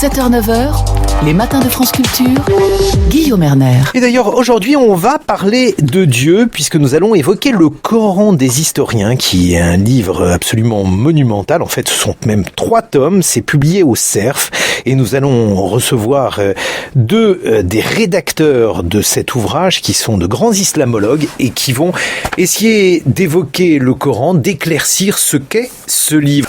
7h-9h, les matins de France Culture, Guillaume Erner. Et d'ailleurs, aujourd'hui, on va parler de Dieu, puisque nous allons évoquer le Coran des historiens, qui est un livre absolument monumental. En fait, ce sont même 3 tomes. C'est publié au Cerf. Et nous allons recevoir deux des rédacteurs de cet ouvrage, qui sont de grands islamologues, et qui vont essayer d'évoquer le Coran, d'éclaircir ce qu'est ce livre.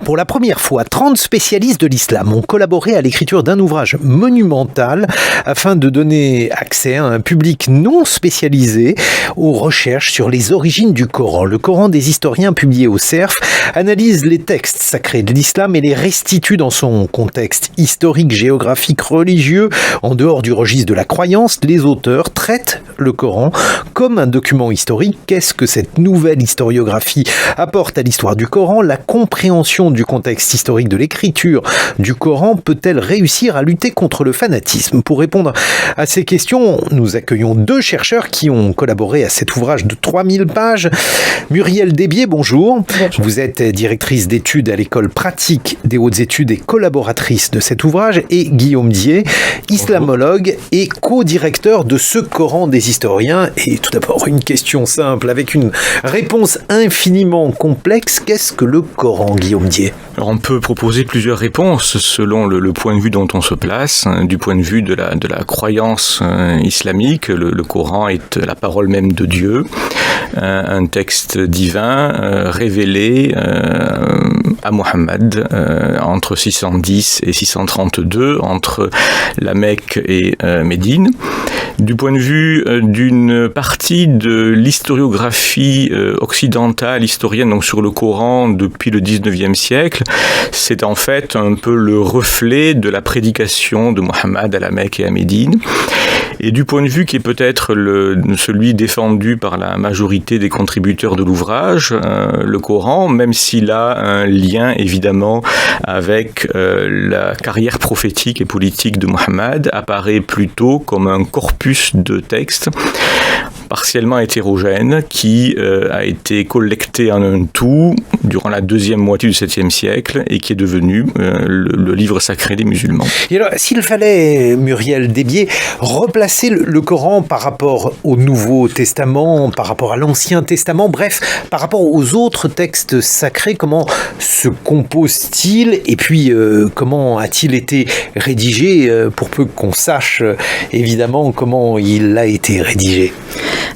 Pour la première fois, 30 spécialistes de l'islam ont collaboré à l'écriture d'un ouvrage monumental afin de donner accès à un public non spécialisé aux recherches sur les origines du Coran. Le Coran des historiens, publié au Cerf, analyse les textes sacrés de l'islam et les restitue dans son contexte historique, géographique, religieux. En dehors du registre de la croyance, les auteurs traitent le Coran comme un document historique. Qu'est-ce que cette nouvelle historiographie apporte à l'histoire du Coran? La compréhension du contexte historique de l'écriture du Coran peut-elle réussir à lutter contre le fanatisme? Pour répondre à ces questions, nous accueillons 2 chercheurs qui ont collaboré à cet ouvrage de 3000 pages. Muriel Desbier, bonjour. Bonjour. Vous êtes directrice d'études à l'école pratique des hautes études et collaboratrice de cet ouvrage, et Guillaume Dié, islamologue et co-directeur de ce Coran des historiens. Et tout d'abord, une question simple avec une réponse infiniment complexe. Qu'est-ce que le Coran, Guillaume Dié? Alors on peut proposer plusieurs réponses selon le point de vue dont on se place. Du point de vue de la croyance islamique, le Coran est la parole même de Dieu, un texte divin révélé à Mohammed entre 610 et 632, entre la Mecque et Médine. Du point de vue d'une partie de l'historiographie occidentale, historienne, donc sur le Coran depuis le 19e siècle, c'est en fait un peu le reflet de la prédication de Mohammed à la Mecque et à Médine. Et du point de vue qui est peut-être celui défendu par la majorité des contributeurs de l'ouvrage, le Coran, même s'il a un lien évidemment avec la carrière prophétique et politique de Mohammed, apparaît plutôt comme un corpus de textes partiellement hétérogène qui a été collecté en un tout durant la deuxième moitié du 7e siècle et qui est devenu le livre sacré des musulmans. Et alors, s'il fallait, Muriel Desbier, replacer le Coran par rapport au Nouveau Testament, par rapport à l'Ancien Testament, bref, par rapport aux autres textes sacrés, comment se compose-t-il et puis comment a-t-il été rédigé pour peu qu'on sache évidemment comment il a été rédigé?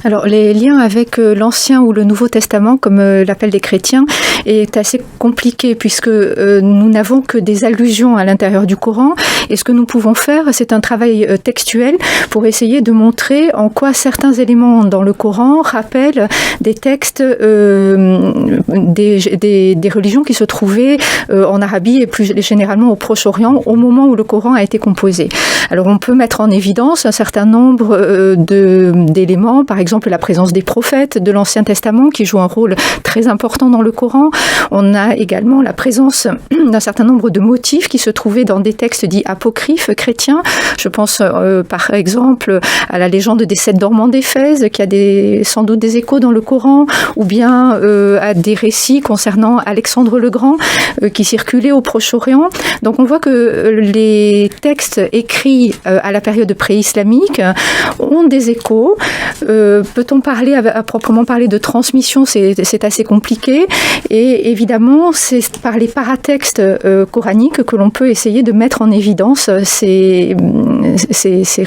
Alors, les liens avec l'Ancien ou le Nouveau Testament, comme l'appellent les chrétiens, est assez compliqué puisque nous n'avons que des allusions à l'intérieur du Coran. Et ce que nous pouvons faire, c'est un travail textuel pour essayer de montrer en quoi certains éléments dans le Coran rappellent des textes des religions qui se trouvaient en Arabie et plus généralement au Proche-Orient au moment où le Coran a été composé. Alors, on peut mettre en évidence un certain nombre d'éléments, par exemple la présence des prophètes de l'Ancien Testament qui jouent un rôle très important dans le Coran. On a également la présence d'un certain nombre de motifs qui se trouvaient dans des textes dits apocryphes chrétiens. Je pense par exemple à la légende des 7 dormants d'Éphèse qui a sans doute des échos dans le Coran, ou bien à des récits concernant Alexandre le Grand qui circulaient au Proche-Orient. Donc on voit que les textes écrits à la période pré-islamique ont des échos. Peut-on parler à proprement parler de transmission? C'est assez compliqué. Et évidemment, c'est par les paratextes coraniques que l'on peut essayer de mettre en évidence ces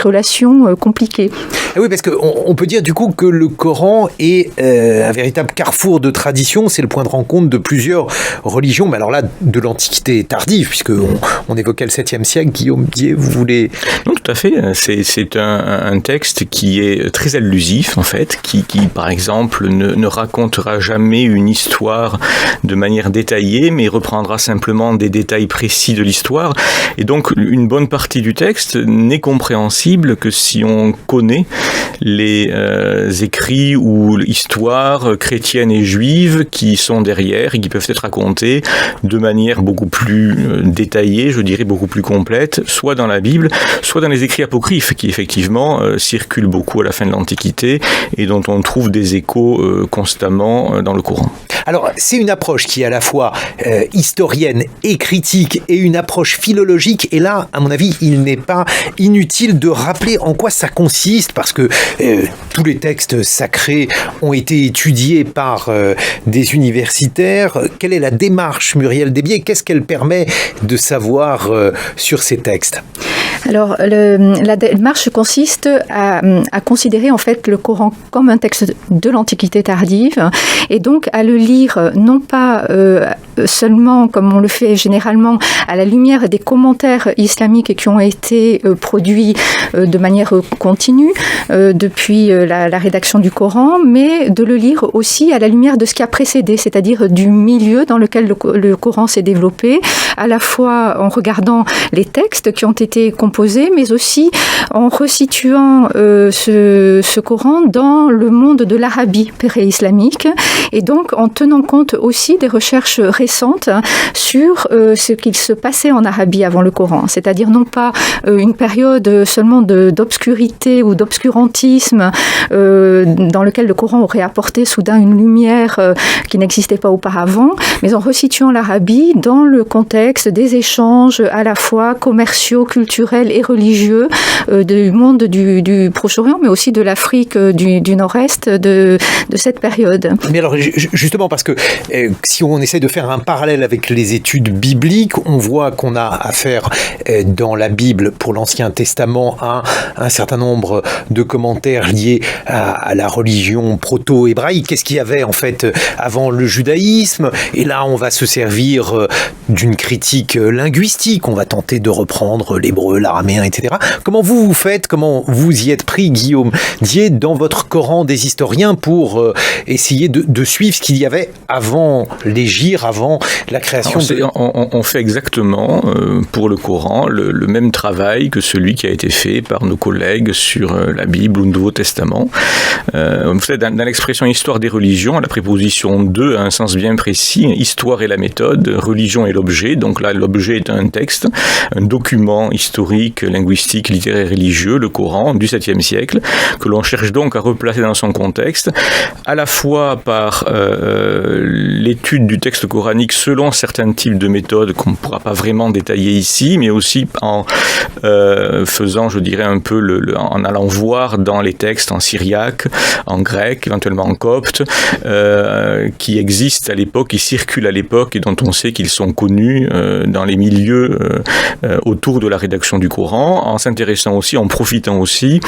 relations compliquées. Et oui, parce qu'on peut dire du coup que le Coran est un véritable carrefour de tradition. C'est le point de rencontre de plusieurs religions. Mais alors là, de l'Antiquité tardive, puisqu'on évoquait le 7e siècle. Guillaume Dié, vous voulez... Non, tout à fait. C'est un texte qui est très allusif, en fait, qui par exemple, ne racontera jamais une histoire de manière détaillée, mais reprendra simplement des détails précis de l'histoire. Et donc, une bonne partie du texte n'est compréhensible que si on connaît les écrits ou histoires chrétiennes et juives qui sont derrière et qui peuvent être racontées de manière beaucoup plus détaillée, je dirais beaucoup plus complète, soit dans la Bible, soit dans les écrits apocryphes qui effectivement circulent beaucoup à la fin de l'Antiquité et dont on trouve des échos constamment dans le Coran. Alors, c'est une approche qui est à la fois historienne et critique, et une approche philologique. Et là, à mon avis, il n'est pas inutile de rappeler en quoi ça consiste, parce que tous les textes sacrés ont été étudiés par des universitaires. Quelle est la démarche, Muriel Desbiais? Qu'est-ce qu'elle permet de savoir sur ces textes? Alors, la démarche consiste à considérer en fait le Coran comme un texte de l'Antiquité tardive, et donc à le lire non pas seulement, comme on le fait généralement, à la lumière des commentaires islamiques qui ont été produits de manière continue depuis la rédaction du Coran, mais de le lire aussi à la lumière de ce qui a précédé, c'est-à-dire du milieu dans lequel le Coran s'est développé, à la fois en regardant les textes qui ont été composés, mais aussi en resituant ce Coran dans le monde de l'Arabie pré-islamique, et donc en tenant compte aussi des recherches récentes sur ce qu'il se passait en Arabie avant le Coran, c'est-à-dire non pas une période seulement d'obscurité ou d'obscurantisme dans lequel le Coran aurait apporté soudain une lumière qui n'existait pas auparavant, mais en resituant l'Arabie dans le contexte des échanges à la fois commerciaux, culturels et religieux du monde du Proche-Orient, mais aussi de l'Afrique du Nord-Est de cette période. Mais alors, justement, parce que si on essaie de faire un parallèle avec les études bibliques, on voit qu'on a affaire dans la Bible pour l'Ancien Testament à un certain nombre de commentaires liés à la religion proto-hébraïque. Qu'est-ce qu'il y avait en fait avant le judaïsme? Et là, on va se servir d'une critique linguistique. On va tenter de reprendre l'hébreu, l'araméen, etc. Comment vous faites? Comment vous y êtes pris, Guillaume Dié, dans votre Coran des historiens pour essayer de suivre ce qu'il y avait avant l'hégire, avant la création? On fait exactement pour le Coran le même travail que celui qui a été fait par nos collègues sur la Bible ou le Nouveau Testament. Vous savez, dans l'expression histoire des religions, la préposition de a un sens bien précis. Histoire est la méthode, religion est l'objet. Donc là, l'objet est un texte, un document historique, linguistique, littéraire, religieux, le Coran du 7e siècle, que l'on cherche donc à replacer dans son contexte, à la fois par l'étude du texte coranique selon certains types de méthodes qu'on ne pourra pas vraiment détailler ici, mais aussi en faisant, je dirais, un peu en allant voir dans les textes en syriaque, en grec, éventuellement en copte, qui existent à l'époque, qui circulent à l'époque et dont on sait qu'ils sont connus dans les milieux autour de la rédaction du Coran, en s'intéressant aussi, en profitant aussi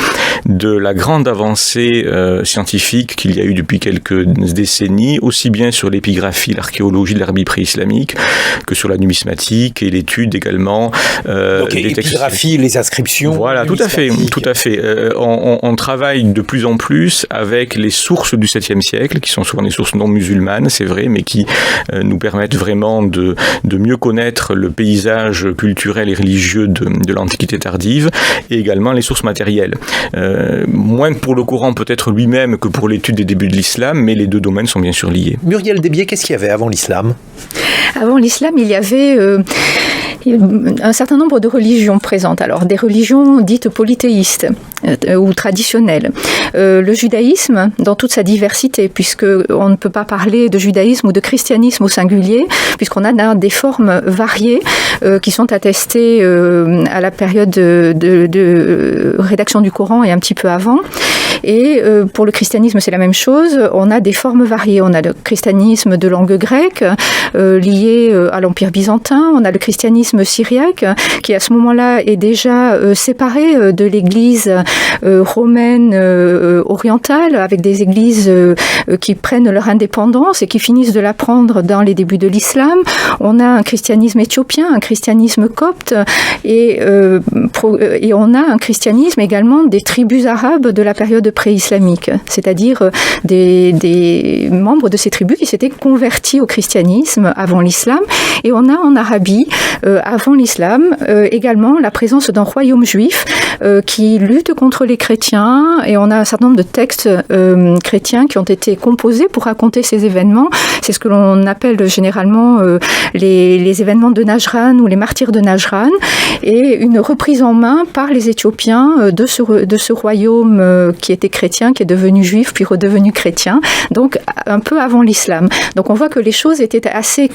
de la grande avancée scientifique qu'il y a eu depuis quelques décennies, aussi bien sur l'épigraphie, l'archéologie de l'Arabie pré-islamique, que sur la numismatique et l'étude également des textes. L'épigraphie, les inscriptions. Voilà, tout à fait. On travaille de plus en plus avec les sources du 7e siècle, qui sont souvent des sources non musulmanes, c'est vrai, mais qui nous permettent vraiment de mieux connaître le paysage culturel et religieux de l'Antiquité tardive, et également les sources matérielles. Moins pour le Coran peut-être lui-même que pour l'étude des débuts de l'islam, mais les deux domaines sont bien sûr liés. Muriel Desbiais, qu'est-ce qu'il y avait avant l'islam? Avant l'islam, il y avait un certain nombre de religions présentes. Alors, des religions dites polythéistes ou traditionnelles. Le judaïsme, dans toute sa diversité, puisqu'on ne peut pas parler de judaïsme ou de christianisme au singulier, puisqu'on a des formes variées qui sont attestées à la période de rédaction du Coran et un petit peu avant. Et pour le christianisme, c'est la même chose. On a des formes variées. On a le christianisme de langue grecque, lié à l'Empire byzantin. On a le christianisme syriaque, qui à ce moment-là est déjà séparé de l'église romaine orientale, avec des églises qui prennent leur indépendance et qui finissent de la prendre dans les débuts de l'islam. On a un christianisme éthiopien, un christianisme copte, et on a un christianisme également des tribus arabes de la période pré-islamique, c'est-à-dire des membres de ces tribus qui s'étaient convertis au christianisme avant l'islam. Et on a en Arabie avant l'islam, également la présence d'un royaume juif qui lutte contre les chrétiens, et on a un certain nombre de textes chrétiens qui ont été composés pour raconter ces événements. C'est ce que l'on appelle généralement les événements de Najran ou les martyrs de Najran, et une reprise en main par les Éthiopiens de ce royaume qui était chrétien, qui est devenu juif, puis redevenu chrétien, donc un peu avant l'islam. Donc on voit que les choses étaient assez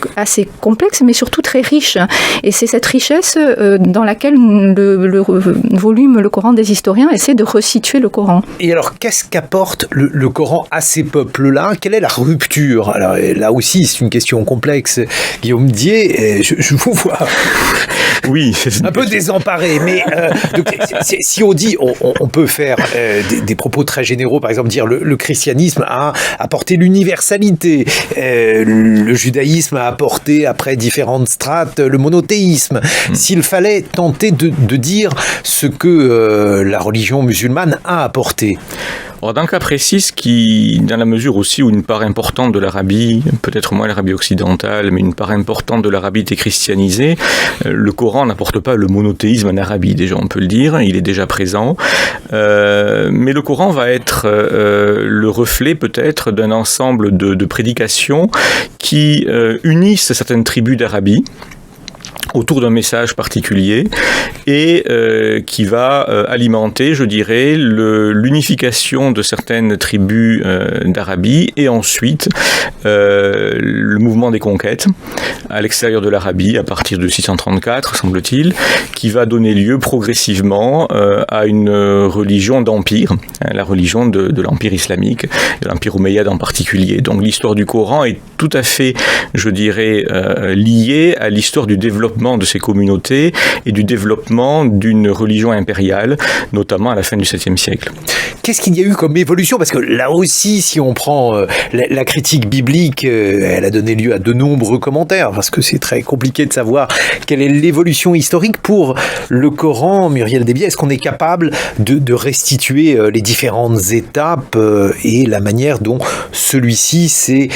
complexes, mais surtout très riches. Et c'est cette richesse dans laquelle le volume, le Coran des historiens, essaie de resituer le Coran. Et alors, qu'est-ce qu'apporte le Coran à ces peuples-là? Quelle est la rupture? Alors là aussi, c'est une question complexe. Guillaume Dié, je vous vois oui, un peu désemparé, mais donc, si on dit, on peut faire des propos très généraux, par exemple dire le christianisme a apporté l'universalité, le judaïsme a apporté, après différentes strates, le monothéisme. S'il fallait tenter de dire ce que la religion musulmane a apporté. Alors, dans le cas précis, dans la mesure aussi où une part importante de l'Arabie, peut-être moins l'Arabie occidentale, mais une part importante de l'Arabie était christianisée, le Coran n'apporte pas le monothéisme en Arabie, déjà on peut le dire, il est déjà présent, mais le Coran va être le reflet peut-être d'un ensemble de prédications qui unissent certaines tribus d'Arabie autour d'un message particulier et qui va alimenter, je dirais, l'unification de certaines tribus d'Arabie et ensuite le mouvement des conquêtes à l'extérieur de l'Arabie à partir de 634, semble-t-il, qui va donner lieu progressivement à une religion d'empire, la religion de l'empire islamique, de l'empire omeyyade en particulier. Donc l'histoire du Coran est tout à fait, je dirais, liée à l'histoire du développement de ces communautés et du développement d'une religion impériale, notamment à la fin du 7e siècle. Qu'est-ce qu'il y a eu comme évolution? Parce que là aussi, si on prend la critique biblique, elle a donné lieu à de nombreux commentaires, parce que c'est très compliqué de savoir quelle est l'évolution historique pour le Coran. Muriel Desbiais, est-ce qu'on est capable de restituer les différentes étapes et la manière dont celui-ci s'est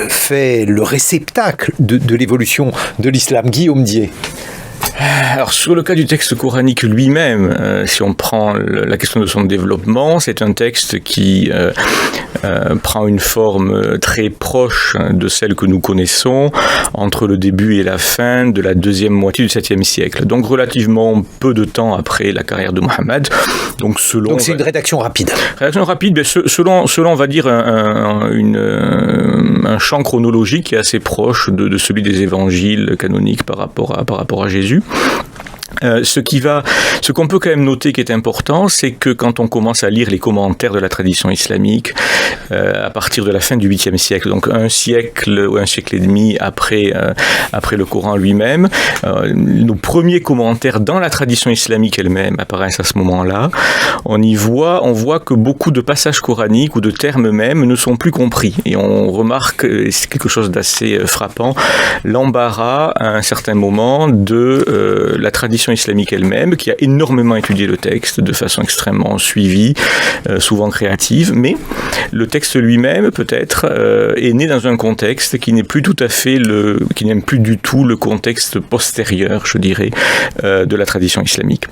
fait le réceptacle de l'évolution de l'islam? Guillaume Dié. Alors sur le cas du texte coranique lui-même, si on prend la question de son développement, c'est un texte qui prend une forme très proche de celle que nous connaissons entre le début et la fin de la deuxième moitié du 7e siècle. Donc relativement peu de temps après la carrière de Mohammed. Donc c'est une rédaction rapide. Rédaction rapide, mais selon on va dire un champ chronologique qui est assez proche de celui des évangiles canoniques par rapport à Jésus. Ce qu'on peut quand même noter qui est important, c'est que quand on commence à lire les commentaires de la tradition islamique à partir de la fin du 8e siècle, donc un siècle ou un siècle et demi après le Coran lui-même, nos premiers commentaires dans la tradition islamique elle-même apparaissent à ce moment-là. On voit que beaucoup de passages coraniques ou de termes même ne sont plus compris, et on remarque, c'est quelque chose d'assez frappant, l'embarras à un certain moment de la tradition islamique elle-même, qui a énormément étudié le texte de façon extrêmement suivie, souvent créative, mais le texte lui-même peut-être est né dans un contexte qui n'est plus tout à fait qui n'aime plus du tout le contexte postérieur, je dirais, de la tradition islamique.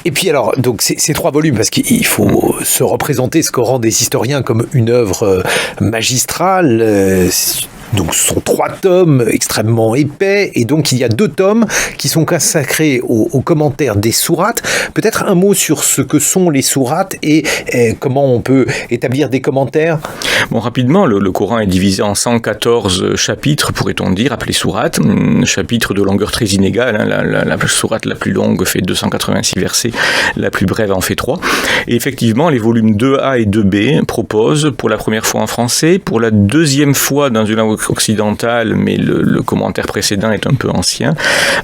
Et puis alors, donc ces 3 volumes, parce qu'il faut se représenter ce Coran des historiens comme une œuvre magistrale. Donc ce sont 3 tomes extrêmement épais, et donc il y a 2 tomes qui sont consacrés aux commentaires des sourates. Peut-être un mot sur ce que sont les sourates et comment on peut établir des commentaires. Bon, rapidement, le Coran est divisé en 114 chapitres, pourrait-on dire, appelés sourates. Chapitres de longueur très inégale, hein. La sourate la plus longue fait 286 versets, la plus brève en fait 3. Et effectivement, les volumes 2A et 2B proposent, pour la première fois en français, pour la deuxième fois dans une langue occidentale, mais le commentaire précédent est un peu ancien,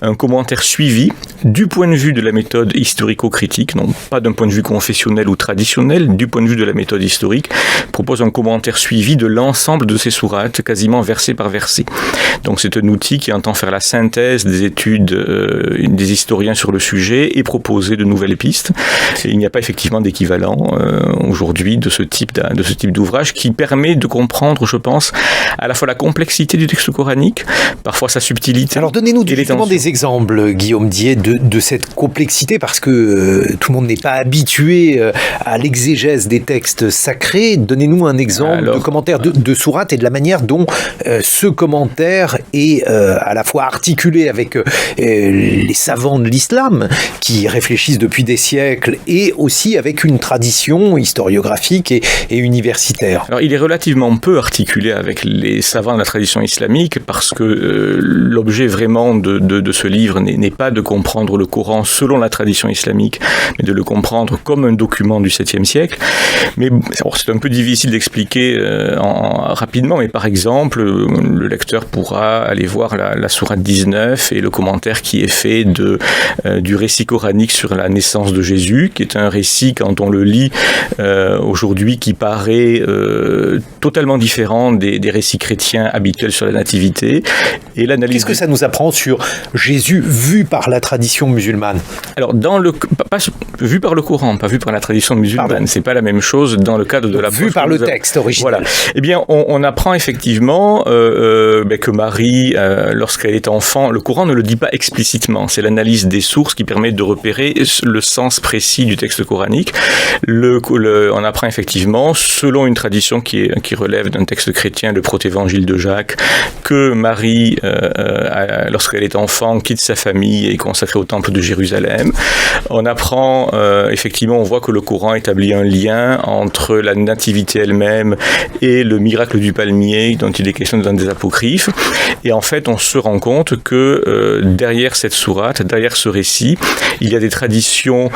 un commentaire suivi du point de vue de la méthode historico-critique, non pas d'un point de vue confessionnel ou traditionnel, du point de vue de la méthode historique, propose un commentaire suivi de l'ensemble de ces sourates, quasiment verset par verset. Donc c'est un outil qui entend faire la synthèse des études des historiens sur le sujet et proposer de nouvelles pistes. Et il n'y a pas effectivement d'équivalent aujourd'hui de ce type d'ouvrage qui permet de comprendre, je pense, à la fois la complexité du texte coranique, parfois sa subtilité. Alors donnez-nous justement des exemples, Guillaume Diet, de cette complexité, parce que tout le monde n'est pas habitué à l'exégèse des textes sacrés. Donnez-nous un exemple de commentaire de sourate et de la manière dont ce commentaire est à la fois articulé avec les savants de l'islam qui réfléchissent depuis des siècles et aussi avec une tradition historiographique et universitaire. Alors il est relativement peu articulé avec les savants de la tradition islamique parce que l'objet vraiment de ce livre n'est pas de comprendre le Coran selon la tradition islamique, mais de le comprendre comme un document du 7e siècle. Mais c'est un peu difficile d'expliquer rapidement, mais par exemple, le lecteur pourra aller voir la sourate 19 et le commentaire qui est fait du récit coranique sur la naissance de Jésus, qui est un récit, quand on le lit aujourd'hui, qui paraît totalement différent des récits chrétiens habituels sur la nativité. Et l'analyse. Qu'est-ce que ça nous apprend sur Jésus vu par la tradition musulmane? Alors, pas vu par le Coran, pas vu par la tradition musulmane. Pardon. C'est pas la même chose dans le cadre de la vu par le texte original. Voilà. Eh bien, on apprend effectivement que Marie, lorsqu'elle est enfant, le Coran ne le dit pas explicitement. C'est l'analyse des sources qui permet de repérer le sens précis du texte coranique. On apprend effectivement, selon une tradition qui relève d'un texte chrétien, le protévangile de Jacques, que Marie, lorsqu'elle est enfant, quitte sa famille et est consacrée au temple de Jérusalem. On apprend, effectivement, on voit que le Coran établit un lien entre la nativité elle-même et le miracle du palmier, dont il est question dans des apocryphes. Et en fait, on se rend compte que derrière cette sourate, derrière ce récit, il y a des traditions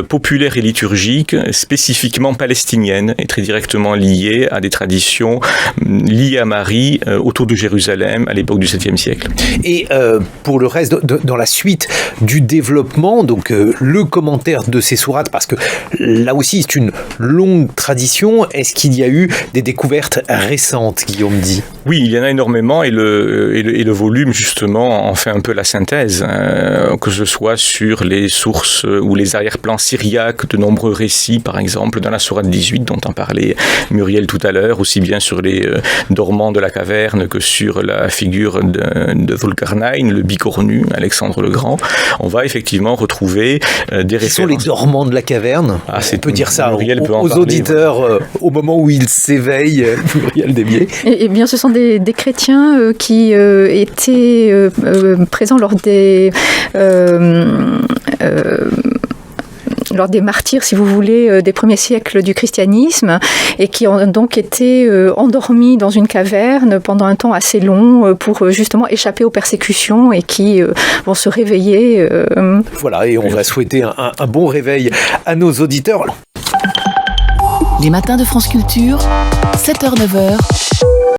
populaires et liturgiques spécifiquement palestiniennes et très directement liées à des traditions liées à Marie autour de Jérusalem à l'époque du 7e siècle. Et pour le reste, dans la suite du développement, donc le commentaire de ces sourates, parce que là aussi c'est une longue tradition, est-ce qu'il y a eu des découvertes récentes, Guillaume dit? Oui, il y en a énormément et le volume justement en fait un peu la synthèse, que ce soit sur les sources ou les arrière-plans syriaques de nombreux récits, par exemple dans la sourate 18 dont en parlait Muriel tout à l'heure, aussi bien sur les dormants de la caverne que sur la figure de Zulkarnaïn, le bicornu, Alexandre le Grand. On va effectivement retrouver des références. Qui sont les dormants de la caverne? On peut dire ça aux auditeurs au moment où ils s'éveillent, Muriel Desbiais. Eh bien, ce sont des chrétiens qui étaient présents lors des martyrs, si vous voulez, des premiers siècles du christianisme, et qui ont donc été endormis dans une caverne pendant un temps assez long pour justement échapper aux persécutions et qui vont se réveiller. Voilà, et on va souhaiter un bon réveil à nos auditeurs. Les matins de France Culture, 7h-9h,